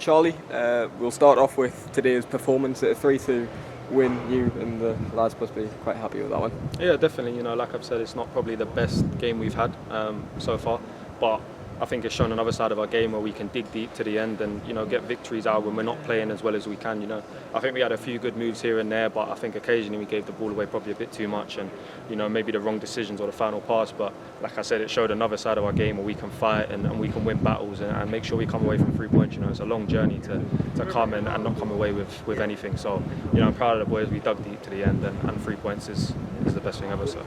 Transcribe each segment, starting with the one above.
Charlie, we'll start off with today's performance at a 3-2 win. You and the lads must be quite happy with that one. Yeah, definitely. Like I've said, it's not probably the best game we've had so far, but I think it's shown another side of our game where we can dig deep to the end and get victories out when we're not playing as well as we can. I think we had a few good moves here and there, but I think occasionally we gave the ball away probably a bit too much, and maybe the wrong decisions or the final pass. But like I said, it showed another side of our game where we can fight and we can win battles and make sure we come away from 3 points. It's a long journey to come and not come away with anything. So I'm proud of the boys. We dug deep to the end, and 3 points is the best thing ever. So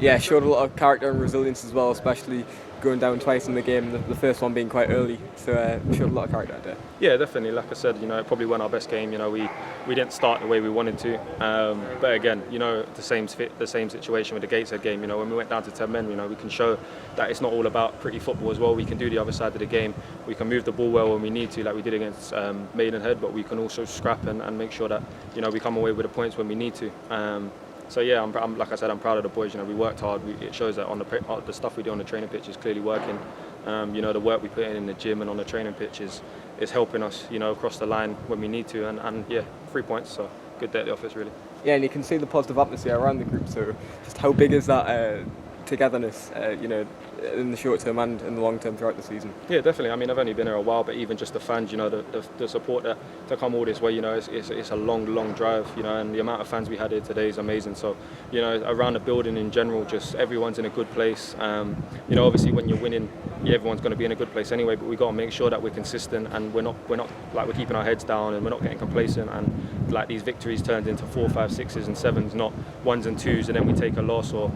yeah, showed a lot of character and resilience as well, especially going down twice in the game, the first one being quite early, so showed a lot of character there. Yeah, definitely. Like I said, it probably wasn't our best game. We didn't start the way we wanted to, but again, the same situation with the Gateshead game. When we went down to 10 men, we can show that it's not all about pretty football as well. We can do the other side of the game. We can move the ball well when we need to, like we did against Maidenhead, but we can also scrap and make sure that we come away with the points when we need to. So yeah, I'm like I said, I'm proud of the boys. We worked hard. It shows that on the stuff we do on the training pitch is clearly working. The work we put in the gym and on the training pitch is helping us, across the line when we need to. And yeah, 3 points. So good day at the office, really. Yeah, and you can see the positive atmosphere around the group. So just how big is that togetherness, in the short term and in the long term throughout the season? Yeah, definitely. I mean, I've only been here a while, but even just the fans, the support to come all this way, it's a long drive, and the amount of fans we had here today is amazing. So, around the building in general, just everyone's in a good place. Obviously when you're winning, everyone's going to be in a good place anyway, but we got to make sure that we're consistent and we're not like we're keeping our heads down and we're not getting complacent, and like these victories turned into 4, 5, 6s and 7s, not 1s and 2s, and then we take a loss, or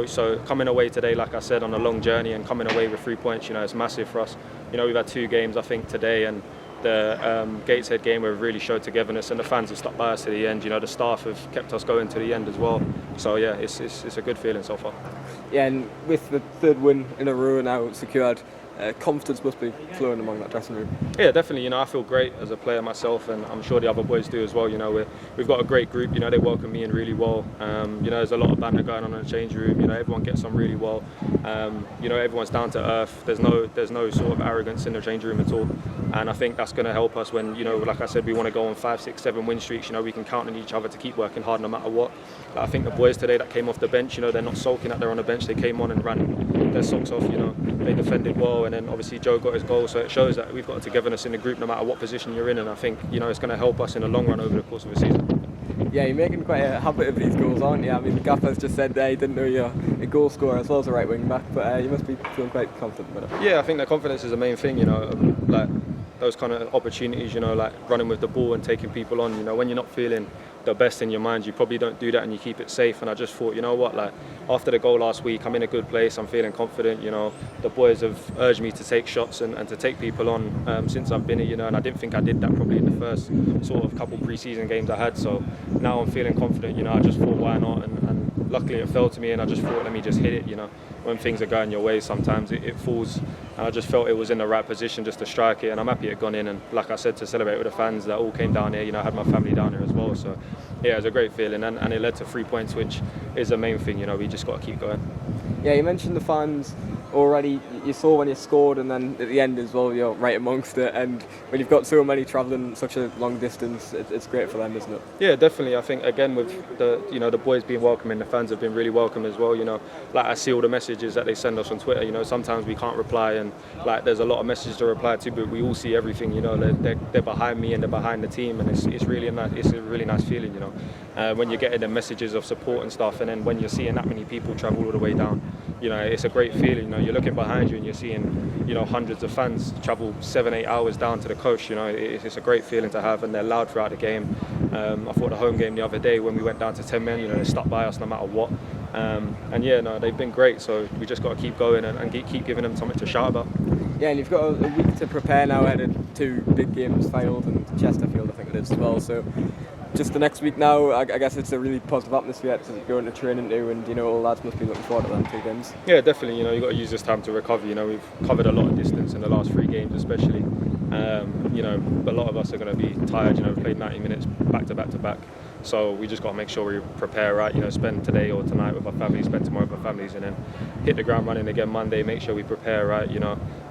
so coming away today, like I said, on a long journey and coming away with 3 points, it's massive for us. We've had 2 games, I think, today, and the Gateshead game where we really showed togetherness, and the fans have stuck by us to the end. The staff have kept us going to the end as well. So yeah, it's a good feeling so far. Yeah, and with the 3rd win in a row now secured, confidence must be flowing among that dressing room. Yeah, definitely. I feel great as a player myself, and I'm sure the other boys do as well. We've got a great group. They welcome me in really well. There's a lot of banter going on in the change room. Everyone gets on really well. Everyone's down to earth. There's no sort of arrogance in the change room at all. And I think that's going to help us when, like I said, we want to go on 5, 6, 7 win streaks. We can count on each other to keep working hard no matter what. I think the boys today that came off the bench, they're not sulking that they're on the bench. They came on and ran their socks off. They defended well, and then obviously Joe got his goal. So it shows that we've got a togetherness in the group no matter what position you're in. And I think it's going to help us in the long run over the course of the season. Yeah, you're making quite a habit of these goals, aren't you? I mean, Gaffer's just said he didn't know you're a goal scorer as well as a right wing back, but you must be feeling quite confident with it. Yeah, I think the confidence is the main thing. Like those kind of opportunities, like running with the ball and taking people on. When you're not feeling the best in your mind, you probably don't do that and you keep it safe. And I just thought, like after the goal last week, I'm in a good place. I'm feeling confident. The boys have urged me to take shots and to take people on since I've been here. And I didn't think I did that probably in the first sort of couple pre-season games I had. So now I'm feeling confident. I just thought, why not? And luckily it fell to me, and I just thought, let me just hit it. When things are going your way, sometimes it falls, and I just felt it was in the right position just to strike it, and I'm happy it gone in. And like I said, to celebrate with the fans that all came down here, I had my family down here as well, so yeah, it was a great feeling, and it led to 3 points, which is the main thing. We just got to keep going. Yeah, you mentioned the fans already. You saw when you scored, and then at the end as well, you're right amongst it. And when you've got so many travelling such a long distance, it's great for them, isn't it? Yeah, definitely. I think again with the boys being welcoming, the fans have been really welcome as well. Like I see all the messages that they send us on Twitter. Sometimes we can't reply, and like there's a lot of messages to reply to, but we all see everything. They're behind me and they're behind the team, and it's really nice. It's a really nice feeling. When you're getting the messages of support and stuff, and then when you're seeing that many people travel all the way down, it's a great feeling. You're looking behind you and you're seeing hundreds of fans travel 7-8 hours down to the coast. It's a great feeling to have, and they're loud throughout the game. I thought the home game the other day when we went down to 10 men, they stuck by us no matter what. And yeah, no, they've been great. So we just got to keep going and keep giving them something to shout about. Yeah, and you've got a week to prepare now ahead of 2 big games, Fylde and Chesterfield, I think it is as well. So just the next week now, I guess it's a really positive atmosphere to go into training to, and all lads must be looking forward to them 2 games. Yeah, definitely. You've got to use this time to recover. We've covered a lot of distance in the last 3 games, especially. A lot of us are going to be tired. We played 90 minutes back to back to back. So we just got to make sure we prepare right, spend today or tonight with our families, spend tomorrow with our families, and then hit the ground running again Monday, make sure we prepare right,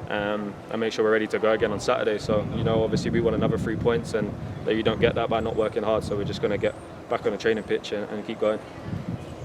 and make sure we're ready to go again on Saturday. So, you know, obviously we want another 3 points, and you don't get that by not working hard. So we're just going to get back on the training pitch and keep going.